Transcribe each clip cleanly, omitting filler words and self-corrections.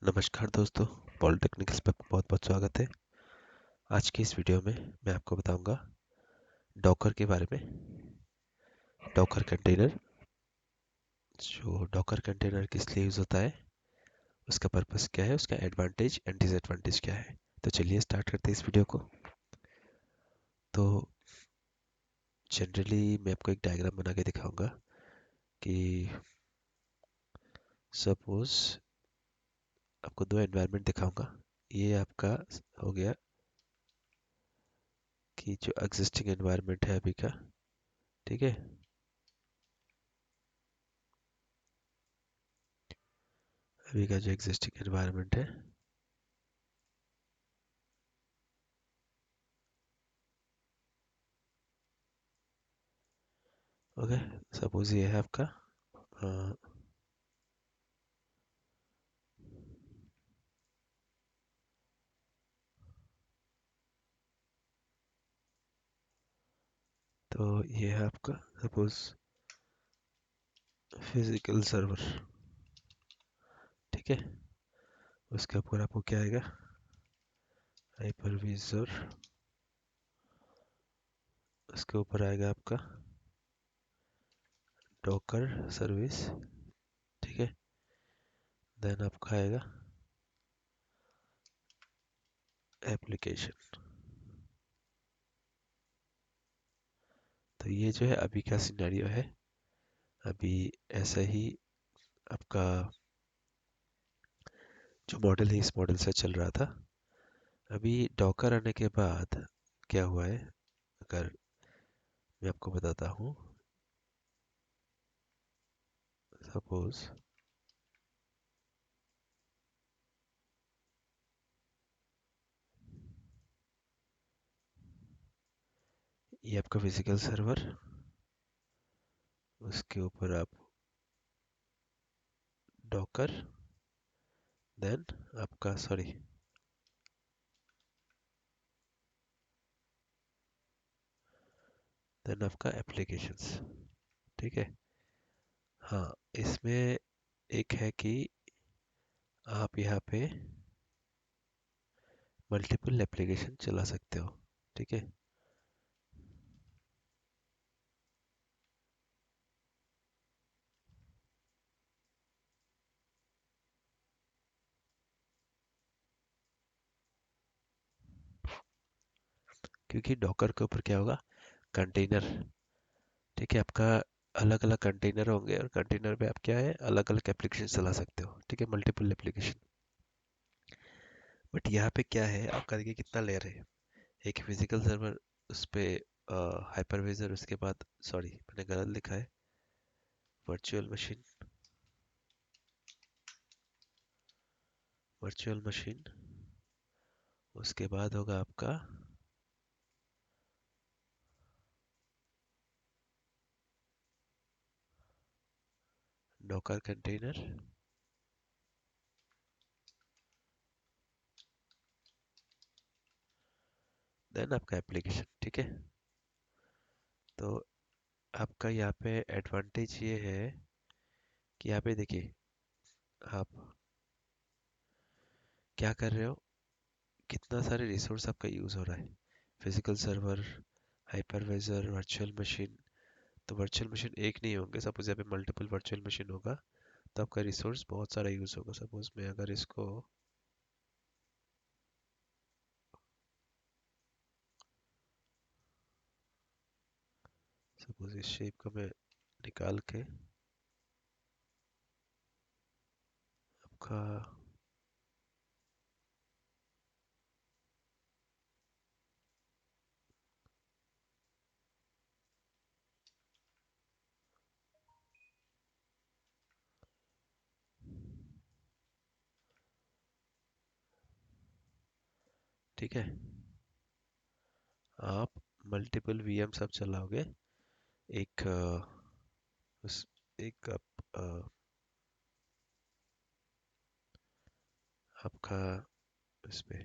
नमस्कार दोस्तों, पॉलिटेक्निक्स पे बहुत बहुत स्वागत है। आज की इस वीडियो में मैं आपको बताऊंगा डॉकर के बारे में। डॉकर कंटेनर, जो डॉकर कंटेनर किस लिए यूज़ होता है, उसका पर्पस क्या है, उसका एडवांटेज एंड डिसएडवांटेज क्या है। तो चलिए स्टार्ट करते हैं इस वीडियो को। तो जनरली मैं आपको एक डायग्राम बना के दिखाऊंगा कि सपोज आपको दो एनवायरनमेंट दिखाऊंगा। ये आपका हो गया कि जो एग्जिस्टिंग एनवायरनमेंट है अभी का, ठीक है। अभी का जो एग्जिस्टिंग एनवायरनमेंट है, ओके। सपोज ये है आपका अ, तो ये है आपका सपोज फिजिकल सर्वर, ठीक है। उसके ऊपर आपको क्या आएगा, हाइपरविजर। उसके ऊपर आएगा आपका डॉकर सर्विस, ठीक है। देन आपका आएगा एप्लीकेशन। तो ये जो है अभी का सिनेरियो है। अभी ऐसा ही आपका जो मॉडल है इस मॉडल से चल रहा था। अभी डॉकर आने के बाद क्या हुआ है, अगर मैं आपको बताता हूँ। सपोज ये आपका फिजिकल सर्वर, उसके ऊपर आप डॉकर, देन आपका सॉरी देन आपका एप्लीकेशंस, ठीक है। हाँ, इसमें एक है कि आप यहाँ पे मल्टीपल एप्लीकेशन चला सकते हो, ठीक है। क्योंकि डॉकर के ऊपर क्या होगा, कंटेनर, ठीक है। आपका अलग अलग कंटेनर होंगे और कंटेनर पे आप क्या है, अलग अलग एप्लीकेशन चला सकते हो, ठीक है, मल्टीपल एप्लीकेशन। बट यहाँ पे क्या है, आपका देखिए कितना लेयर है। एक फिजिकल सर्वर, उस पे हाइपरविजर, उसके बाद सॉरी मैंने गलत लिखा है, वर्चुअल मशीन, वर्चुअल मशीन। उसके बाद होगा आपका डॉकर कंटेनर, देन आपका एप्लीकेशन, ठीक है। तो आपका यहाँ पे एडवांटेज ये है कि यहाँ पे देखिए आप क्या कर रहे हो, कितना सारे रिसोर्स आपका यूज़ हो रहा है। Physical server, hypervisor, virtual machine. तो वर्चुअल मशीन एक नहीं होंगे, सपोज यहाँ पे मल्टीपल वर्चुअल मशीन होगा, तो आपका रिसोर्स बहुत सारा यूज़ होगा। सपोज मैं अगर इसको सपोज इस शेप को मैं निकाल के आपका, ठीक है, आप मल्टीपल वीएम सब चलाओगे। एक उस एक आपका इस पे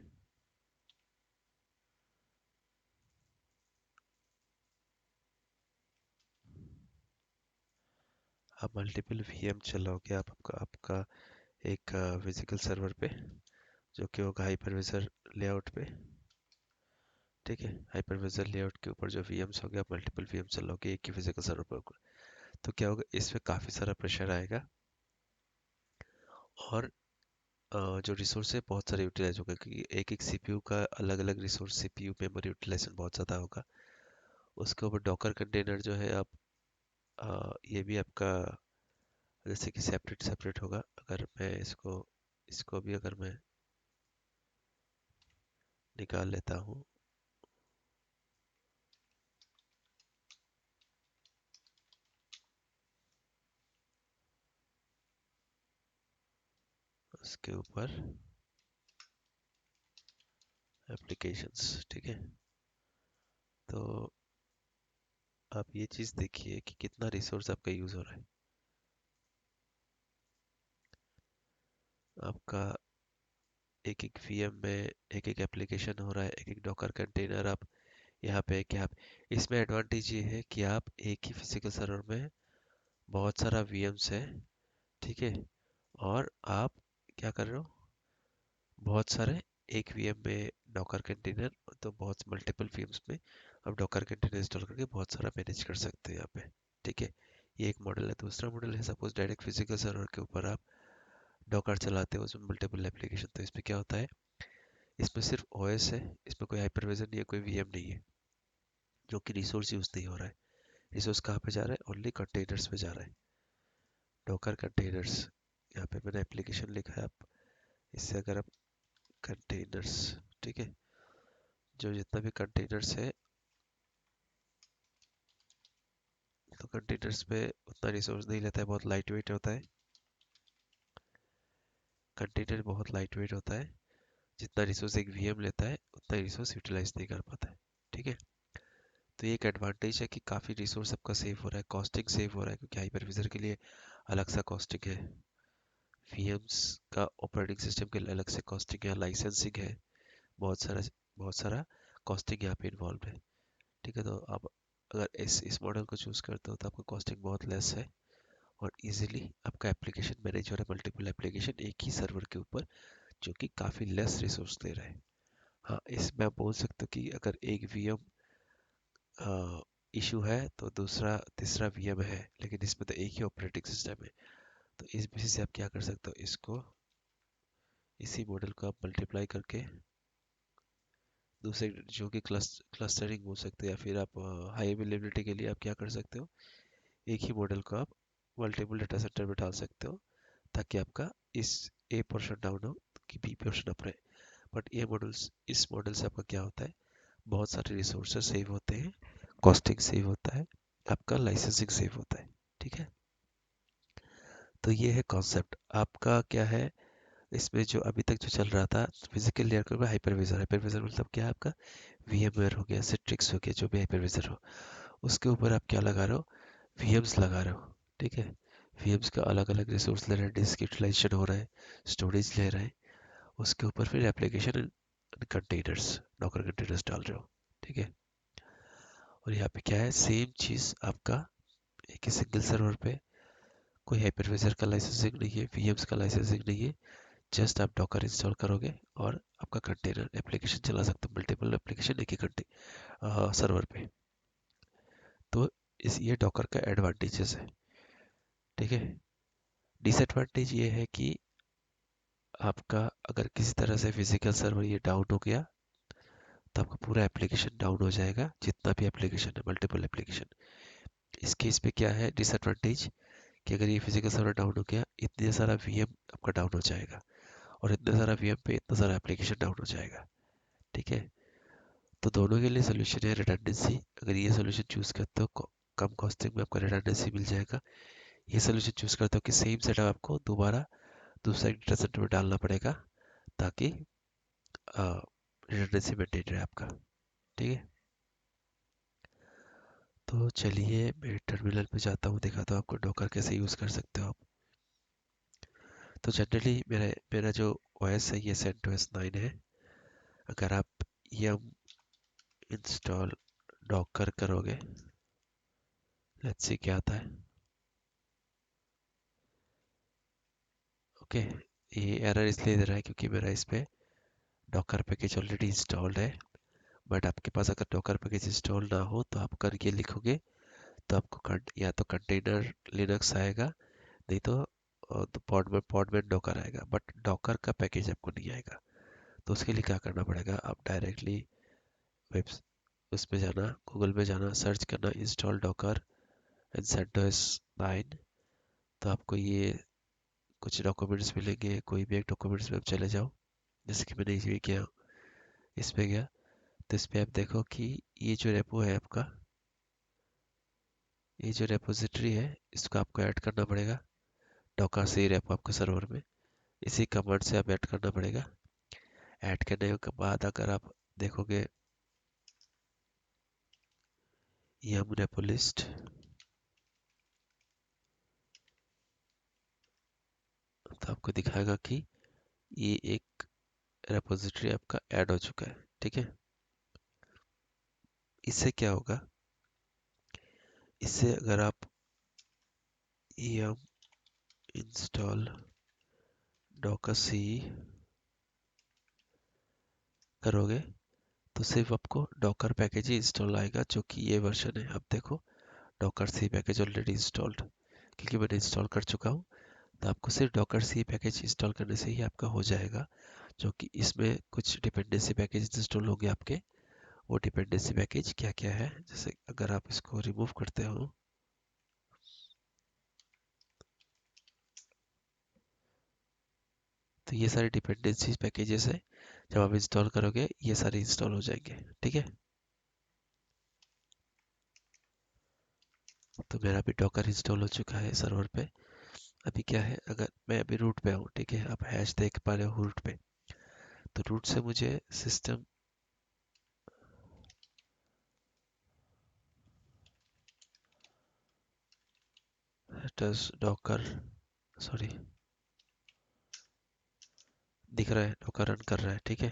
आप मल्टीपल वीएम चलाओगे, आप आपका आपका एक फिजिकल सर्वर पे, जो कि होगा हाइपरविजर लेआउट पे। ठीक है, हाइपरविजर लेआउट के ऊपर जो वीएम्स होंगे, आप मल्टीपल वीएम चलाओगे एक ही फिजिकल सर्वर पर, तो क्या होगा, इसमें काफ़ी सारा प्रेशर आएगा और जो रिसोर्स है बहुत सारे यूटिलाइज होगा, क्योंकि एक एक सीपीयू का अलग अलग रिसोर्स, सीपीयू मेमोरी यूटिलाइजेशन बहुत ज़्यादा होगा। उसके ऊपर डॉकर कंटेनर जो है, आप ये भी आपका जैसे कि सेपरेट सेपरेट होगा। अगर मैं इसको इसको भी अगर मैं निकाल लेता हूँ, उसके ऊपर एप्लीकेशंस, ठीक है, तो आप ये चीज़ देखिए कि कितना रिसोर्स आपका यूज़ हो रहा है। आपका एक एक वीएम में एक एक एप्लीकेशन हो रहा है, एक एक डॉकर कंटेनर आप यहाँ पे कि आप, इसमें एडवांटेज ये है कि आप एक ही फिजिकल सर्वर में बहुत सारा वीएम्स है, ठीक है, और आप क्या कर रहे हो, बहुत सारे एक वीएम में डॉकर कंटेनर, तो बहुत मल्टीपल वीएम्स में आप डॉकर कंटेनर इंस्टॉल करके बहुत सारा मैनेज कर सकते हैं यहाँ पे। ठीक है, ये एक मॉडल है। दूसरा मॉडल है, सपोज डायरेक्ट फिजिकल सर्वर के ऊपर आप डॉकर चलाते हो, उसमें मल्टीपल एप्लीकेशन। तो इसमें क्या होता है, इसमें सिर्फ ओएस है, इसमें कोई हाइपरविजन नहीं है, कोई वीएम नहीं है, जो कि रिसोर्स यूज नहीं हो रहा है। रिसोर्स कहाँ पे जा रहा है, ओनली कंटेनर्स पे जा रहा है, डॉकर कंटेनर्स। यहाँ पे मैंने एप्लीकेशन लिखा है, आप इससे अगर आप कंटेनर्स, ठीक है, जो जितना भी कंटेनर्स है, तो कंटेनर्स पे उतना रिसोर्स नहीं लेता है, बहुत लाइट वेट होता है। कंटेनर बहुत लाइट वेट होता है, जितना रिसोर्स एक वीएम लेता है उतना रिसोर्स यूटिलाइज नहीं कर पाता है। ठीक है, तो ये एक एडवांटेज है कि काफ़ी रिसोर्स आपका सेव हो रहा है, कॉस्टिंग सेव हो रहा है, क्योंकि हाइपरविजर के लिए अलग सा कॉस्टिंग है, वीएम्स का ऑपरेटिंग सिस्टम के लिए अलग से कॉस्टिंग है, लाइसेंसिंग है, बहुत सारा कॉस्टिंग यहाँ पे इन्वॉल्व है। ठीक है, तो आप अगर इस मॉडल को चूज़ करते हो तो आपका कॉस्टिंग बहुत लेस है और इजीली आपका एप्लीकेशन मैनेज हो रहा है, मल्टीपल एप्लीकेशन एक ही सर्वर के ऊपर, जो कि काफ़ी लेस रिसोर्स दे रहा है। हाँ, इसमें आप बोल सकते हो कि अगर एक वीएम इशू है तो दूसरा तीसरा वीएम है, लेकिन इसमें तो एक ही ऑपरेटिंग सिस्टम है। तो इस बेसिस से आप क्या कर सकते हो, इसको, इसी मॉडल को आप मल्टीप्लाई करके दूसरे, जो कि क्लस्टरिंग बोल सकते हैं, या फिर आप हाई अवेलेबिलिटी के लिए आप क्या कर सकते हो, एक ही मॉडल को आप मल्टीपल डाटा सेंटर में डाल सकते हो, ताकि आपका इस ए पोर्शन डाउन हो कि बी पोर्शन अप रहे। बट ये मॉडल्स, इस मॉडल से आपका क्या होता है, बहुत सारे रिसोर्सेज सेव होते हैं, कॉस्टिंग सेव होता है, आपका लाइसेंसिंग सेव होता है। ठीक है, तो ये है कॉन्सेप्ट आपका। क्या है इसमें जो अभी तक जो चल रहा था, फिजिकल लेयर के ऊपर हाइपरविजर, हाइपरविजर मतलब क्या है, आपका वीएमवेयर हो गया, सिट्रिक्स हो गया, जो भी हाइपरविजर हो, उसके ऊपर आप क्या लगा रहे हो, वीएम्स लगा रहे हो। ठीक है, वीएम्स का अलग अलग रिसोर्स ले रहे हैं, डिस्क यूटिलाइजेशन हो रहा है, स्टोरेज ले रहे हैं, उसके ऊपर फिर एप्लीकेशन कंटेनर्स, डॉकर कंटेनर्स डाल रहे हो। ठीक है, और यहाँ पे क्या है, सेम चीज़ आपका एक ही सिंगल सर्वर पे, कोई हाइपरविजर का लाइसेंसिंग नहीं है, वीएम्स का लाइसेंसिंग नहीं है, जस्ट आप डॉकर इंस्टॉल करोगे और आपका कंटेनर एप्लीकेशन चला सकते हो, मल्टीपल एप्लीकेशन एक ही सर्वर पे। तो इस ये डॉकर का एडवांटेजेस है। ठीक है, डिसएडवांटेज ये है कि आपका अगर किसी तरह से फिजिकल सर्वर ये डाउन हो गया, तो आपका पूरा एप्लीकेशन डाउन हो जाएगा, जितना भी एप्लीकेशन है, मल्टीपल एप्लीकेशन। इस केस पे क्या है डिसएडवांटेज, कि अगर ये फिजिकल सर्वर डाउन हो गया, इतने सारा वीएम आपका डाउन हो जाएगा, और इतने सारा वीएम पे इतना सारा एप्लीकेशन डाउन हो जाएगा। ठीक है, तो दोनों के लिए सोल्यूशन है रिडंडेंसी। अगर ये सोल्यूशन चूज करते हो, कम कॉस्टिंग में आपको रिडंडेंसी मिल जाएगा। ये सोल्यूशन चूज करते हो कि सेम सेटअप आपको दोबारा दूसरा डेटा सेंटर में डालना पड़ेगा, ताकि रिडंडेंसी मेंटेन रहे आपका। ठीक है, तो चलिए मैं टर्मिनल पे जाता हूँ, दिखाता हूँ आपको डॉकर कैसे यूज़ कर सकते हो आप। तो जनरली मेरा जो ओएस है ये CentOS 9 है। अगर आप yum इंस्टॉल डॉकर करोगे, लेट्स सी क्या आता है। ओके, ये एरर इसलिए दे रहा है क्योंकि मेरा इस पे डॉकर पैकेज ऑलरेडी इंस्टॉल्ड है। बट आपके पास अगर डॉकर पैकेज इंस्टॉल ना हो तो आप करके लिखोगे तो आपको या तो कंटेनर लिनक्स आएगा, नहीं तो पॉडमैन डॉकर आएगा, बट डॉकर का पैकेज आपको नहीं आएगा। तो उसके लिए क्या करना पड़ेगा, आप डायरेक्टली वेब उसमें जाना, गूगल में जाना, सर्च करना इंस्टॉल डॉकर एंड सेंटोस 9। तो आपको ये कुछ डॉक्यूमेंट्स मिलेंगे, कोई भी एक डॉक्यूमेंट्स में आप चले जाओ। जैसे कि मैंने ये किया, इस पे गया, तो इस पे आप देखो कि ये जो रेपो है आपका, ये जो रेपोजिटरी है इसको आपको ऐड करना पड़ेगा डॉकर से ही रेपो आपके सर्वर में। इसी कमांड से आप ऐड करना पड़ेगा। ऐड करने के बाद अगर आप देखोगे यम रेपो लिस्ट, तो आपको दिखाएगा कि ये एक रेपोजिटरी आपका ऐड हो चुका है। ठीक है, इससे क्या होगा, इससे अगर आप yum इंस्टॉल डॉकर सी करोगे तो सिर्फ आपको डॉकर पैकेज ही इंस्टॉल आएगा, जो कि ये वर्जन है। अब देखो डॉकर सी पैकेज ऑलरेडी इंस्टॉल्ड, क्योंकि मैंने इंस्टॉल कर चुका हूँ। तो आपको सिर्फ डॉकर सी पैकेज इंस्टॉल करने से ही आपका हो जाएगा, जो कि इसमें कुछ डिपेंडेंसी पैकेज इंस्टॉल होंगे आपके। वो डिपेंडेंसी पैकेज क्या क्या है, जैसे अगर आप इसको रिमूव करते हो, तो ये सारे डिपेंडेंसी पैकेजेस है, जब आप इंस्टॉल करोगे ये सारे इंस्टॉल हो जाएंगे। ठीक है, तो मेरा भी डॉकर इंस्टॉल हो चुका है सर्वर पे। अभी क्या है, अगर मैं अभी रूट पे हूँ, ठीक है, आप हैश देख पा रहे हो रूट पे, तो रूट से मुझे सिस्टम डस डॉकर, सॉरी, दिख रहा है डॉकर रन कर रहा है। ठीक है,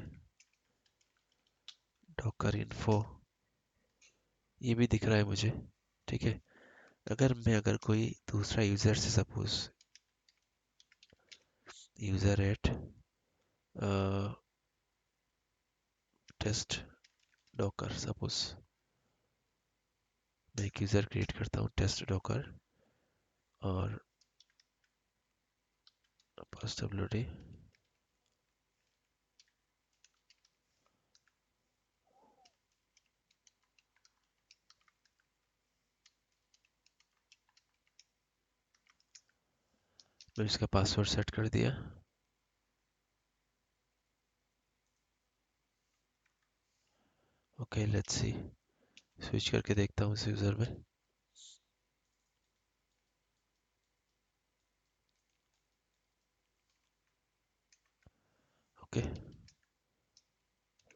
डॉकर इन्फो ये भी दिख रहा है मुझे। ठीक है, अगर कोई दूसरा यूजर से suppose user at test docker, suppose मैं एक यूजर क्रिएट करता हूँ टेस्ट डॉकर और पास डब्ल्यूडी, मैं इसका पासवर्ड सेट कर दिया। ओके लेट्स सी, स्विच करके देखता हूँ इस यूजर में। ओके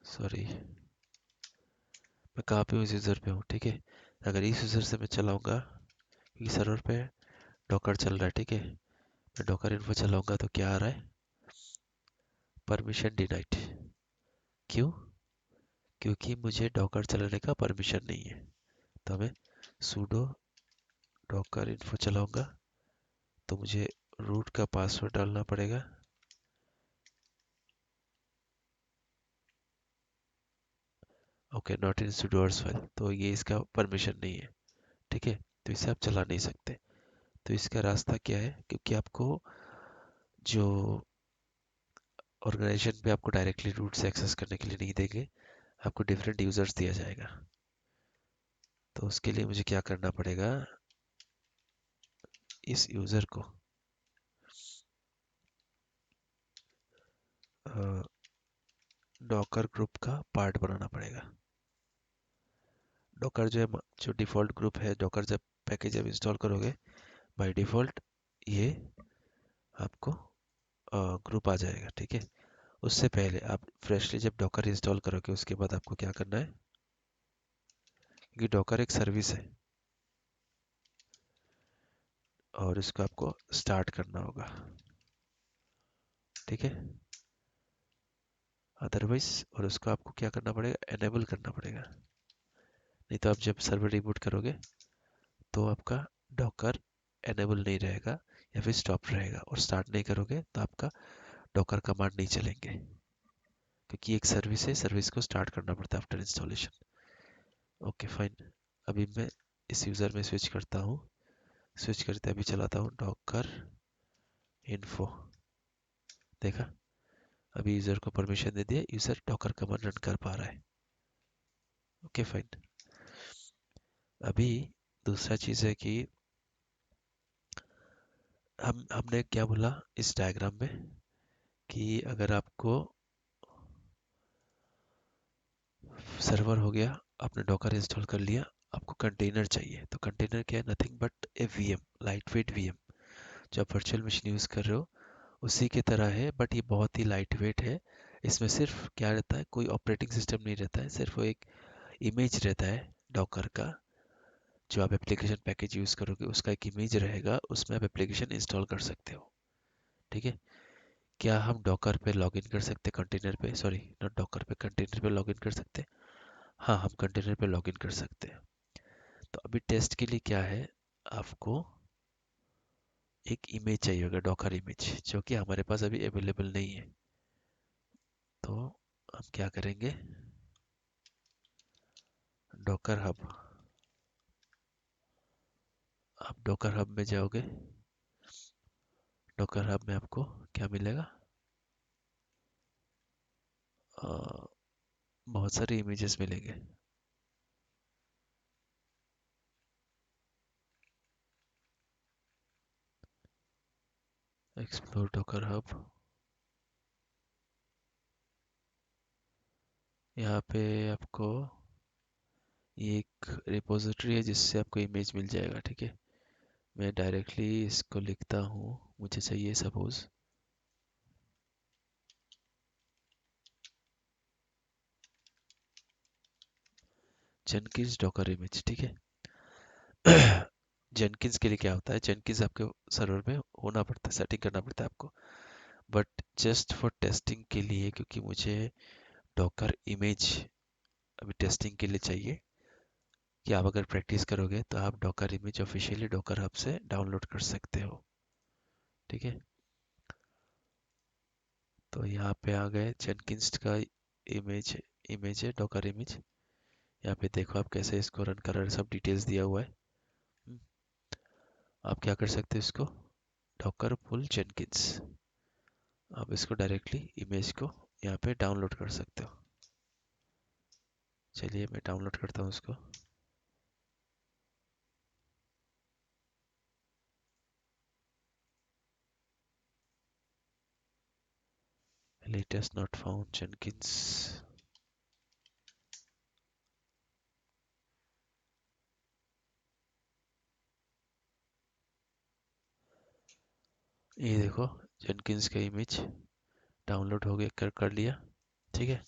सॉरी, मैं कहाँ पे हूँ, इस यूजर पे हूँ। ठीक है, अगर इस यूजर से मैं चलाऊंगा, क्योंकि सर्वर पे डॉकर चल रहा है, ठीक है, मैं डॉकर इन्फो चलाऊंगा तो क्या आ रहा है, परमिशन डिनाइड। क्यों, क्योंकि मुझे डॉकर चलाने का परमिशन नहीं है। तो मैं sudo डॉकर इन्फो चलाऊंगा तो मुझे रूट का पासवर्ड डालना पड़ेगा। Okay not in sudoers file, तो ये इसका परमिशन नहीं है। ठीक है, तो इसे आप चला नहीं सकते। तो इसका रास्ता क्या है, क्योंकि आपको जो ऑर्गेनाइजेशन पे आपको डायरेक्टली रूट से एक्सेस करने के लिए नहीं देंगे, आपको डिफरेंट यूजर्स दिया जाएगा। तो उसके लिए मुझे क्या करना पड़ेगा, इस यूजर को डॉकर ग्रुप का पार्ट बनाना पड़ेगा। डॉकर जो है, जो डिफॉल्ट ग्रुप है, डॉकर जब पैकेज जब इंस्टॉल करोगे बाय डिफॉल्ट ये आपको ग्रुप आ जाएगा। ठीक है, उससे पहले आप फ्रेशली जब डॉकर इंस्टॉल करोगे उसके बाद आपको क्या करना है, क्योंकि डॉकर एक सर्विस है और इसको आपको स्टार्ट करना होगा। ठीक है, अदरवाइज और उसको आपको क्या करना पड़ेगा, एनेबल करना पड़ेगा। नहीं तो आप जब सर्वर रिबूट करोगे तो आपका डॉकर एनेबल नहीं रहेगा या फिर स्टॉप रहेगा, और स्टार्ट नहीं करोगे तो आपका डॉकर कमांड नहीं चलेंगे, क्योंकि एक सर्विस है, सर्विस को स्टार्ट करना पड़ता है आफ्टर इंस्टॉलेशन। Okay fine. अभी मैं इस यूज़र में स्विच करता हूँ। स्विच करते अभी चलाता हूँ डॉकर इन्फो। देखा, अभी यूज़र को परमिशन दे दिया, यूज़र डॉकर कमांड रन कर पा रहा है। Okay fine. अभी दूसरा चीज़ है कि हमने क्या बोला इस डायग्राम में कि अगर आपको सर्वर हो गया, आपने डॉकर इंस्टॉल कर लिया, आपको कंटेनर चाहिए, तो कंटेनर क्या है, nothing but A VM, light weight VM. जो आप वर्चुअल मशीन यूज़ कर रहे हो उसी की तरह है, बट ये बहुत ही लाइट वेट है। इसमें सिर्फ क्या रहता है, कोई ऑपरेटिंग सिस्टम नहीं रहता है, सिर्फ वो एक इमेज रहता है डॉकर का। जो आप एप्लीकेशन पैकेज यूज़ करोगे उसका एक इमेज रहेगा, उसमें आप एप्लीकेशन इंस्टॉल कर सकते हो। ठीक है। क्या हम डॉकर पे लॉगिन कर सकते, कंटेनर पे, सॉरी नॉट डॉकर पे, कंटेनर पे लॉगिन कर सकते? हाँ, हम कंटेनर पे लॉगिन कर सकते हैं। तो अभी टेस्ट के लिए क्या है, आपको एक इमेज चाहिए होगा, डॉकर इमेज, जो कि हमारे पास अभी अवेलेबल नहीं है। तो हम क्या करेंगे, डॉकर हब, आप डॉकर हब में जाओगे, डॉकर हब में आपको क्या मिलेगा, अ, बहुत सारे इमेजेस मिलेंगे। एक्सप्लोर डॉकर हब, यहाँ पे आपको ये एक रिपोजिटरी है जिससे आपको इमेज मिल जाएगा। ठीक है, मैं डायरेक्टली इसको लिखता हूँ, मुझे चाहिए सपोज जेनकिंस डॉकर इमेज। ठीक है। जेनकिंस के लिए क्या होता है, जेनकिंस आपके सर्वर में होना पड़ता है, सेटिंग करना पड़ता है आपको, बट जस्ट फॉर टेस्टिंग के लिए, क्योंकि मुझे डॉकर इमेज अभी टेस्टिंग के लिए चाहिए, कि आप अगर प्रैक्टिस करोगे तो आप Docker image officially Docker hub से डाउनलोड कर सकते हो। ठीक है। तो यहाँ पे आ गए, जेनकिंस का इमेज, इमेज है डॉकर इमेज। यहाँ पे देखो आप कैसे इसको रन कर रहे हैं, सब डिटेल्स दिया हुआ है। हम्म, आप क्या कर सकते हो, इसको डॉकर पुल जेनकिंस, आप इसको डायरेक्टली इमेज को यहाँ पे डाउनलोड कर सकते हो। चलिए मैं डाउनलोड करता हूँ उसको। लेटेस्ट नॉट फाउंड जेनकिंस, ये देखो जेनकिंस का इमेज डाउनलोड हो गया, कर लिया। ठीक है।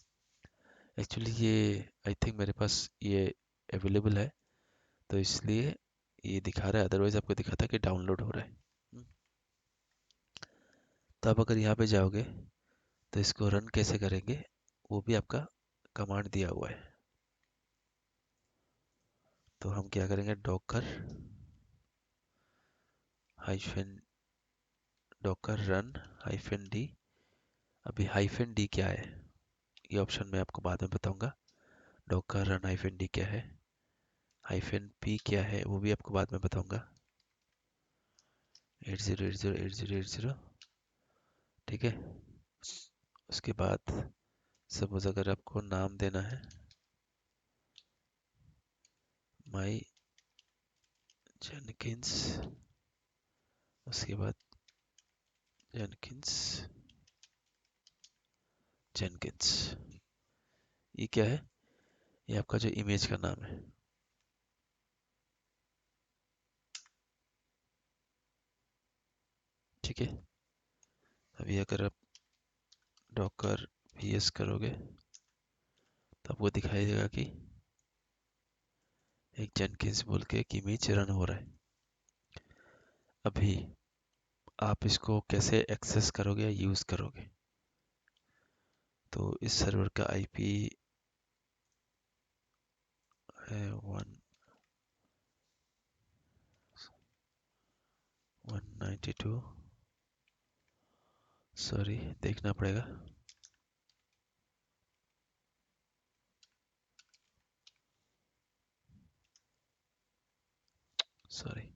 एक्चुअली ये आई थिंक मेरे पास ये अवेलेबल है, तो इसलिए ये दिखा रहा है, अदरवाइज आपको दिखाता कि डाउनलोड हो रहा है। हम्म, तो आप अगर यहाँ पे जाओगे तो इसको रन कैसे करेंगे, वो भी आपका कमांड दिया हुआ है। तो हम क्या करेंगे, Docker hyphen, Docker run hyphen D. अभी हाइफन डी क्या है, ये ऑप्शन मैं आपको बाद में बताऊंगा। डॉकर रन हाइफन डी क्या है, हाइफन पी क्या है, वो भी आपको बाद में बताऊंगा। 80808080। ठीक है। उसके बाद सपोज अगर आपको नाम देना है माई जेनकिंस, उसके बाद जेनकिंस, जेनकिंस, ये क्या है, ये आपका जो इमेज का नाम है। ठीक है। अभी अगर आप डॉकर vs करोगे तो आपको दिखाई देगा कि एक जेनकिंस बोल के एक इमेज रन हो रहा है। अभी आप इसको कैसे एक्सेस करोगे या यूज़ करोगे, तो इस सर्वर का आईपी है 192 सॉरी, देखना पड़ेगा। सॉरी,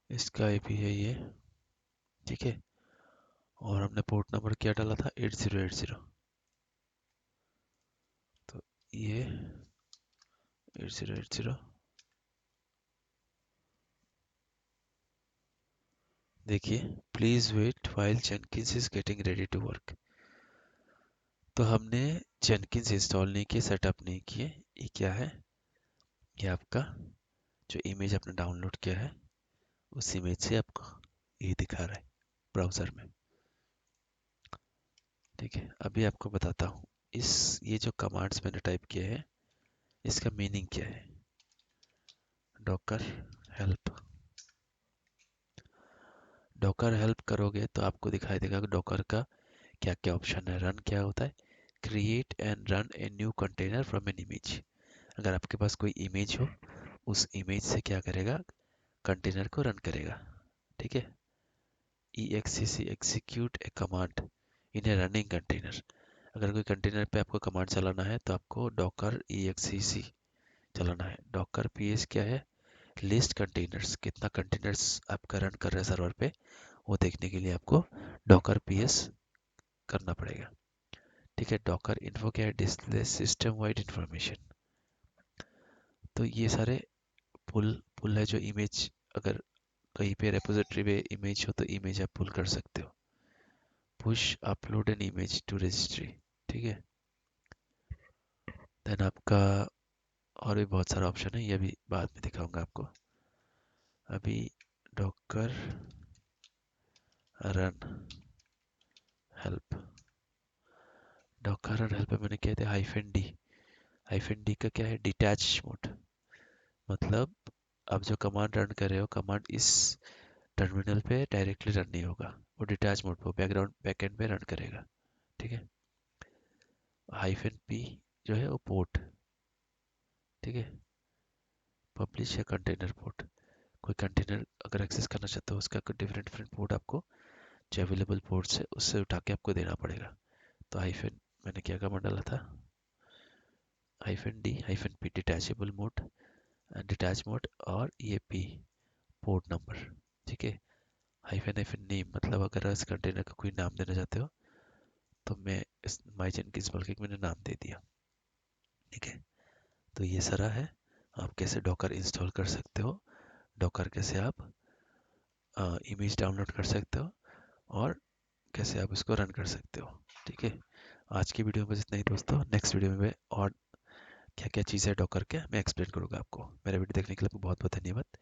इसका आईपी है ये, ठीक है। और हमने पोर्ट नंबर क्या डाला था, 8080। तो ये 8080, देखिए, please wait while Jenkins is getting ready to work. तो हमने जेनकिंस इंस्टॉल नहीं किए, सेटअप नहीं किए। ये क्या है, ये आपका जो इमेज आपने डाउनलोड किया है उस इमेज से आपको ये दिखा रहा है ब्राउज़र में, ठीक है। अभी आपको बताता हूँ, इस ये जो कमांड्स मैंने टाइप किए हैं इसका मीनिंग क्या है। डॉकर हेल्प, डॉकर हेल्प करोगे तो आपको दिखाई देगा कि डॉकर का क्या क्या ऑप्शन है। रन क्या होता है, create and run a new container from an image. अगर आपके पास कोई इमेज हो, उस इमेज से क्या करेगा, कंटेनर को रन करेगा, ठीक है। exec execute a command in a running container। अगर कोई कंटेनर पे आपको कमांड चलाना है तो आपको docker exec चलाना है। docker ps क्या है, लिस्ट कंटेनर्स, कितना कंटेनर्स आपका रन कर रहा है सर्वर पे, वो देखने के लिए आपको docker ps करना पड़ेगा, ठीक है। docker info क्या है, डिस्प्ले सिस्टम वाइड इंफॉर्मेशन। तो ये सारे पुल पुल है जो इमेज, अगर कहीं पे रेपोजिटरी पे इमेज हो तो इमेज आप पुल कर सकते हो। Push upload an image to registry, ठीक है। देन आपका और भी बहुत सारा ऑप्शन है, ये भी बाद में दिखाऊंगा आपको। अभी Docker run help, Docker run help में मैंने किया था हाइफन डी। हाइफन डी का क्या है, डिटैच मोड, मतलब आप जो कमांड रन कर रहे हो, कमांड इस टर्मिनल पे डायरेक्टली रन नहीं होगा, वो डिटैच मोड पे बैकग्राउंड बैकएंड पे रन करेगा, ठीक है। हाइफन पी जो है वो पोर्ट, ठीक है। पब्लिश या कंटेनर पोर्ट, कोई कंटेनर अगर एक्सेस करना चाहते हो उसका डिफरेंट डिफरेंट पोर्ट आपको जो अवेलेबल पोर्ट्स है उससे उठा के आपको देना पड़ेगा। तो हाइफन मैंने क्या कमांड डाला था, hyphen D hyphen P detachable mode, detach mode, और ये पी पोर्ट नंबर, ठीक है। हाइफन हाइफन नेम, मतलब अगर इस कंटेनर का कोई नाम देना चाहते हो तो मैं इस माई जेनकिंस बोल के मैंने नाम दे दिया, ठीक है। तो ये सारा है, आप कैसे डॉकर इंस्टॉल कर सकते हो, डॉकर कैसे आप इमेज डाउनलोड कर सकते हो, और कैसे आप इसको रन कर सकते हो, ठीक है। आज की वीडियो में बस इतना ही दोस्तों। नेक्स्ट वीडियो में मैं और क्या क्या चीज़ है डॉकर के मैं एक्सप्लेन करूँगा आपको। मेरा वीडियो देखने के लिए बहुत बहुत धन्यवाद।